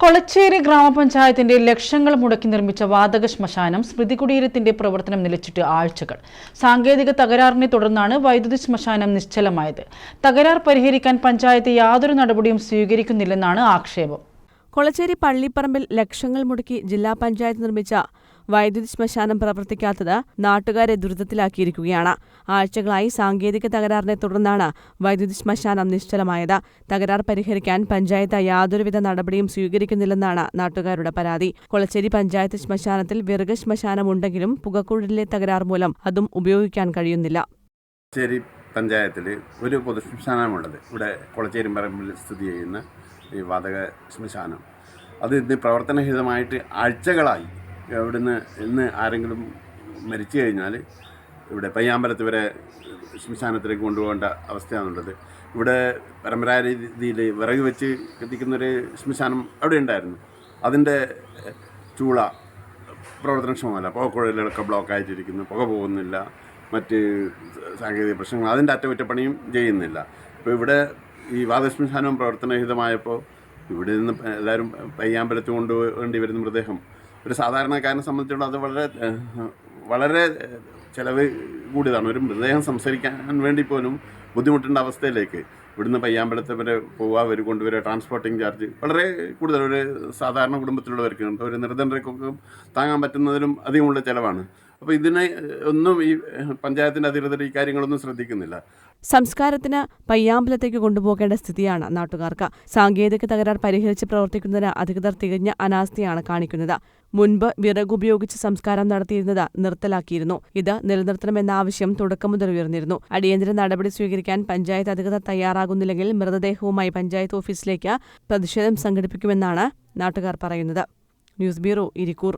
കൊളച്ചേരി ഗ്രാമപഞ്ചായത്തിന്റെ ലക്ഷങ്ങൾ മുടക്കി നിർമ്മിച്ച വാതക ശ്മശാനം സ്മൃതി കുടീരത്തിന്റെ പ്രവർത്തനം നിലച്ചിട്ട് ആഴ്ചകൾ. സാങ്കേതിക തകരാറിനെ തുടർന്നാണ് വൈദ്യുതി ശ്മശാനം നിശ്ചലമായത്. തകരാർ പരിഹരിക്കാൻ പഞ്ചായത്ത് യാതൊരു നടപടിയും സ്വീകരിക്കുന്നില്ലെന്നാണ് ആക്ഷേപം. കൊളച്ചേരി പള്ളിപ്പറമ്പിൽ ലക്ഷങ്ങൾ മുടക്കി ജില്ലാ പഞ്ചായത്ത് നിർമ്മിച്ച വൈദ്യുതി ശ്മശാനം പ്രവർത്തിക്കാത്തത് നാട്ടുകാരെ ദുരിതത്തിലാക്കിയിരിക്കുകയാണ്. ആഴ്ചകളായി സാങ്കേതിക തകരാറിനെ തുടർന്നാണ് വൈദ്യുതി ശ്മശാനം നിശ്ചലമായത്. തകരാർ പരിഹരിക്കാൻ പഞ്ചായത്ത് യാതൊരുവിധ നടപടിയും സ്വീകരിക്കുന്നില്ലെന്നാണ് നാട്ടുകാരുടെ പരാതി. കൊളച്ചേരി പഞ്ചായത്ത് ശ്മശാനത്തിൽ വിറക് ശ്മശാനമുണ്ടെങ്കിലും പുകക്കുഴലിലെ തകരാർ മൂലം അതും ഉപയോഗിക്കാൻ കഴിയുന്നില്ല. കൊളച്ചേരി പഞ്ചായത്തിൽ ഒരു പൊതുശ്മശാനമുള്ളത് ഇവിടെ കൊളച്ചേരി പറമ്പിൽ സ്ഥിതി ചെയ്യുന്ന ഈ വാതക ശ്മശാനം അത് ഇന്ന് പ്രവർത്തനരഹിതമായിട്ട് ആഴ്ചകളായി. ഇന്ന് ആരെങ്കിലും മരിച്ചു കഴിഞ്ഞാൽ ഇവിടെ പയ്യാമ്പലത്ത് വരെ ശ്മശാനത്തിലേക്ക് കൊണ്ടുപോകേണ്ട അവസ്ഥയാണുള്ളത്. ഇവിടെ പരമ്പരാഗത രീതിയിൽ വിറക് വെച്ച് കത്തിക്കുന്നൊരു ശ്മശാനം അവിടെ ഉണ്ടായിരുന്നു. അതിൻ്റെ ചൂള പ്രവർത്തനക്ഷമമല്ല, പുകക്കുഴലുകളൊക്കെ ബ്ലോക്കായിട്ടിരിക്കുന്നു, പുക പോകുന്നില്ല, മറ്റ് സാങ്കേതിക പ്രശ്നങ്ങൾ, അതിൻ്റെ അറ്റകുറ്റപ്പണിയും ചെയ്യുന്നില്ല. ഇപ്പോൾ ഇവിടെ ഈ വാതകശ്മശാനവും പ്രവർത്തനരഹിതമായപ്പോൾ ഇവിടെ നിന്ന് എല്ലാവരും പയ്യാമ്പലത്ത് കൊണ്ടുപോകേണ്ടി വരുന്ന മൃതദേഹം ഒരു സാധാരണക്കാരനെ സംബന്ധിച്ചിടത്തോളം അത് വളരെ ചിലവ് കൂടിയതാണ്. ഒരു മൃതദേഹം സംസ്കരിക്കാൻ വേണ്ടി പോലും ബുദ്ധിമുട്ടേണ്ട അവസ്ഥയിലേക്ക് ഇവിടുന്ന് പയ്യാമ്പലത്ത് വരെ പോവുക, കൊണ്ടുവരിക, ട്രാൻസ്പോർട്ടിങ് ചാർജ് വളരെ കൂടുതൽ. ഒരു സാധാരണ കുടുംബത്തിലുള്ളവർക്ക് ഒരു നിർധനർക്കൊക്കെ താങ്ങാൻ പറ്റുന്നതിലും അധികമുള്ള ചിലവാണ്. അപ്പോൾ ഇതിനെ ഒന്നും ഈ പഞ്ചായത്തിൻ്റെ അധികൃതർ ഈ കാര്യങ്ങളൊന്നും ശ്രദ്ധിക്കുന്നില്ല. സംസ്കാരത്തിന് പയ്യാമ്പലത്തേക്ക് കൊണ്ടുപോകേണ്ട സ്ഥിതിയാണ് നാട്ടുകാർക്ക്. സാങ്കേതിക തകരാർ പരിഹരിച്ച് പ്രവർത്തിക്കുന്നതിന് അധികൃതർ തികഞ്ഞ അനാസ്ഥയാണ് കാണിക്കുന്നത്. മുൻപ് വിറകുപയോഗിച്ച് സംസ്കാരം നടത്തിയിരുന്നത് നിർത്തലാക്കിയിരുന്നു. ഇത് നിലനിർത്തണമെന്ന ആവശ്യം തുടക്കം മുതൽ ഉയർന്നിരുന്നു. അടിയന്തര നടപടി സ്വീകരിക്കാൻ പഞ്ചായത്ത് അധികൃതർ തയ്യാറാകുന്നില്ലെങ്കിൽ മൃതദേഹവുമായി പഞ്ചായത്ത് ഓഫീസിലേക്ക് പ്രതിഷേധം സംഘടിപ്പിക്കുമെന്നാണ് നാട്ടുകാർ പറയുന്നത്. News bureau, Irikkur.